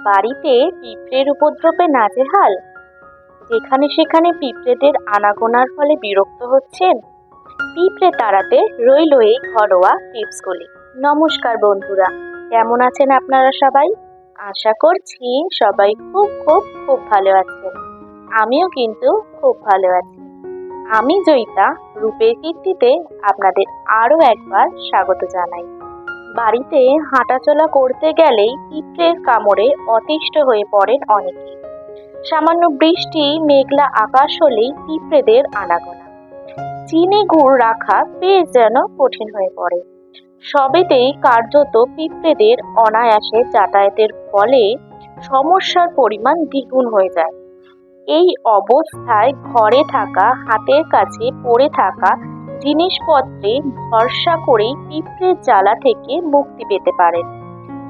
বাড়িতে পিঁপড়ের উপদ্রবে নাজেহাল, যেখানে সেখানে পিঁপড়েদের আনাগোনার ফলে বিরক্ত হচ্ছেন। পিঁপড়ে তাড়াতে রইল এই ঘরোয়া টিপসগুলি। নমস্কার বন্ধুরা, কেমন আছেন আপনারা সবাই? আশা করছি সবাই খুব খুব খুব ভালো আছেন। আমিও কিন্তু খুব ভালো আছি। আমি জয়িতা, রূপের কীর্তিতে আপনাদের আরও একবার স্বাগত জানাই। বাড়িতে হাঁটাচলা করতে গেলেই পিঁপড়ের কামড়ে অতিষ্ঠ হয়ে পড়েন অনেকেই। সামান্য বৃষ্টি, মেঘলা আকাশ হলেই পিঁপড়েদের আনাগোনা। চিনি গুড় রাখা বেশ যেন কঠিন হয়ে পড়ে। সবেতেই কার্যত পিঁপড়েদের অনায়াসে যাতায়াতের ফলে সমস্যার পরিমাণ দ্বিগুণ হয়ে যায়। এই অবস্থায় ঘরে থাকা, হাতের কাছে পড়ে থাকা জিনিসপত্রে ভরসা করেই পিঁপড়ের জ্বালা থেকে মুক্তি পেতে পারেন।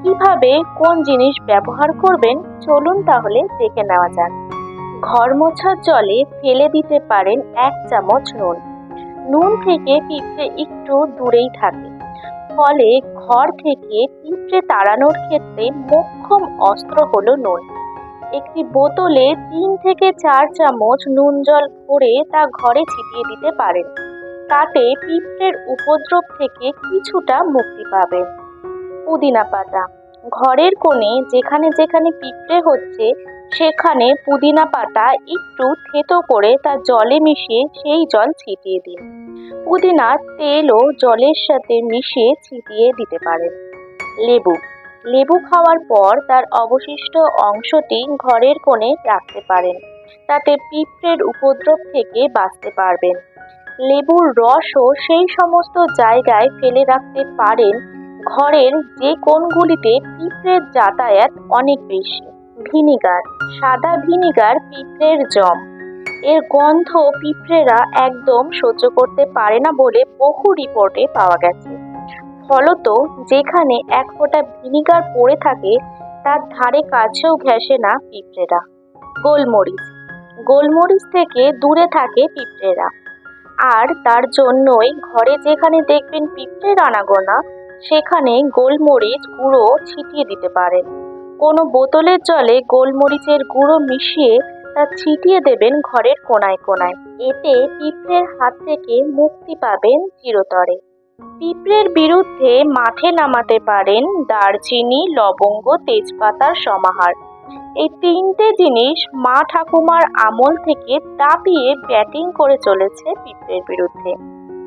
কিভাবে কোন জিনিস ব্যবহার করবেন চলুন তাহলে দেখে নেওয়া যাক। ঘর মোছার জলে ফেলে দিতে পারেন 1 চামচ নুন। নুন থেকে পিঁপড়ে একটু দূরেই থাকে, ফলে ঘর থেকে পিঁপড়ে তাড়ানোর ক্ষেত্রে মোক্ষম অস্ত্র হলো নুন। একটি বোতলে 3 থেকে 4 চামচ নুন জল ভরে তা ঘরে ছিটিয়ে দিতে পারেন। তাতে পিঁপড়ের উপদ্রব থেকে কিছুটা মুক্তি পাবেন। পুদিনা পাতা। ঘরের কোণে যেখানে যেখানে পিঁপড়ে হচ্ছে সেখানে পুদিনা পাতা একটু থেতো করে তা জলে মিশিয়ে সেই জল ছিটিয়ে দিন। পুদিনার তেলও জলের সাথে মিশিয়ে ছিটিয়ে দিতে পারেন। লেবু। লেবু খাওয়ার পর তার অবশিষ্ট অংশটি ঘরের কোণে রাখতে পারেন। তাতে পিঁপড়ের উপদ্রব থেকে বাঁচতে পারবেন। লেবুর রসও সেই সমস্ত জায়গায় ফেলে রাখতে পারেন ঘরের যে কোণগুলিতে পিঁপড়ের যাতায়াত অনেক বেশি। ভিনিগার। সাদা ভিনিগার পিঁপড়ের জম। এর গন্ধ পিঁপড়েরা একদম সহ্য করতে পারে না বলে বহু রিপোর্টে পাওয়া গেছে। ফলত যেখানে 1 ফোঁটা ভিনিগার পড়ে থাকে তার ধারে কাছেও ঘেঁষে না পিঁপড়েরা। গোলমরিচ। গোলমরিচ থেকে দূরে থাকে পিঁপড়েরা, আর তার জন্যই ঘরে যেখানে দেখবেন পিঁপড়ের আনাগোনা সেখানে গোলমরিচ গুঁড়ো ছিটিয়ে দিতে পারেন। কোনো বোতলের জলে গোলমরিচের গুঁড়ো মিশিয়ে তা ছিটিয়ে দেবেন ঘরের কোনায় কোনায়। এতে পিঁপড়ের হাত থেকে মুক্তি পাবেন চিরতরে। পিঁপড়ের বিরুদ্ধে মাঠে নামাতে পারেন দারচিনি, লবঙ্গ, তেজপাতার সমাহার। এই 3টে জিনিস মা ঠাকুমার আমল থেকে দাপিয়ে ব্যাটিং করে চলেছে পিঁপড়ের বিরুদ্ধে।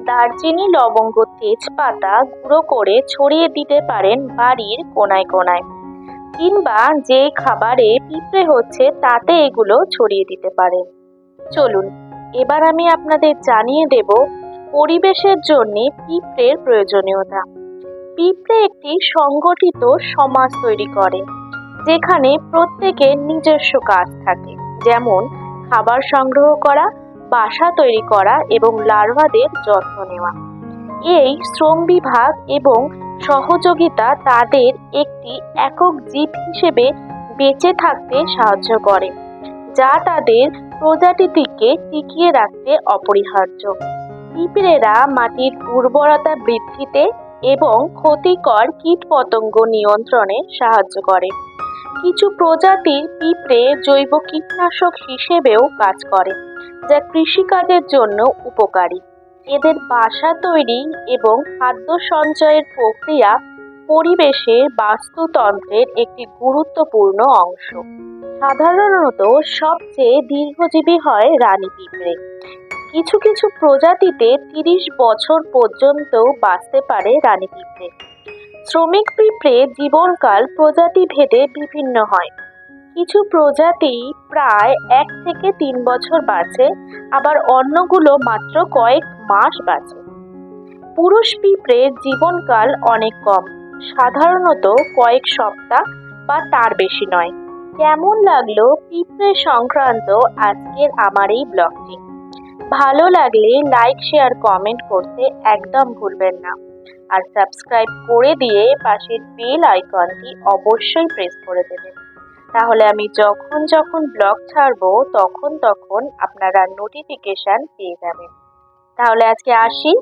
দারচিনি, লবঙ্গ, তেজপাতা গুঁড়ো করে ছড়িয়ে দিতে পারেন বাড়ির কোনায় কোনায়, কিংবা যে খাবারে পিঁপড়ে হচ্ছে তাতে এগুলো ছড়িয়ে দিতে পারেন। চলুন এবার আমি আপনাদের জানিয়ে দেব পরিবেশের জন্য পিঁপড়ের প্রয়োজনীয়তা। পিঁপড়ে একটি সংগঠিত সমাজ তৈরি করে, যেখানে প্রত্যেকের নিজস্ব কাজ থাকে, যেমন খাবার সংগ্রহ করা, বাসা তৈরি করা এবং লার্ভাদের যত্ন নেওয়া। এই শ্রম বিভাগ এবং সহযোগিতা তাদের একটি একক জীব হিসেবে বেঁচে থাকতে সাহায্য করে, যা তাদের প্রজাতিটিকে টিকিয়ে রাখতে অপরিহার্য। পিঁপড়েরা মাটির উর্বরতা বৃদ্ধিতে এবং ক্ষতিকর কীটপতঙ্গ নিয়ন্ত্রণে সাহায্য করে। কিছু প্রজাতির পিঁপড়ে জৈব কীটনাশক হিসেবেও কাজ করে, যা কৃষিকাজের জন্য উপকারী। এদের বাসা তৈরি এবং খাদ্য সঞ্চয়ের প্রক্রিয়া পরিবেশের বাস্তুতন্ত্রের একটি গুরুত্বপূর্ণ অংশ। সাধারণত সবচেয়ে দীর্ঘজীবী হয় রানী পিঁপড়ে। কিছু কিছু প্রজাতিতে 30 বছর পর্যন্ত বাঁচতে পারে রানী পিঁপড়ে। শ্রমিক পিঁপড়ে জীবনকাল প্রজাতি ভেদে বিভিন্ন হয়। কিছু প্রজাতি প্রায় 1 থেকে 3 বছর বাঁচে, আবার অন্যগুলো মাত্র কয়েক মাস বাঁচে। পুরুষ পিঁপড়ের জীবনকাল অনেক কম, সাধারণত কয়েক সপ্তাহ বা তার বেশি নয়। কেমন লাগলো পিঁপড়ে সংক্রান্ত আজকের আমার এই ব্লগটি? ভালো লাগলে লাইক, শেয়ার, কমেন্ট করতে একদম ভুলবেন না। আর সাবস্ক্রাইব করে দিয়ে পাশের বেল আইকনটি অবশ্যই প্রেস করে দেবেন। তাহলে আমি যখন যখন ব্লগ ছাড়বো তখন আপনারা নোটিফিকেশন পেয়ে যাবেন। তাহলে আজকে আসি।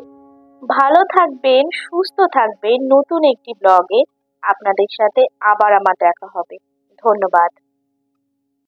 ভালো থাকবেন, সুস্থ থাকবেন। নতুন একটি ব্লগে আপনাদের সাথে আবার আমার দেখা হবে। ধন্যবাদ।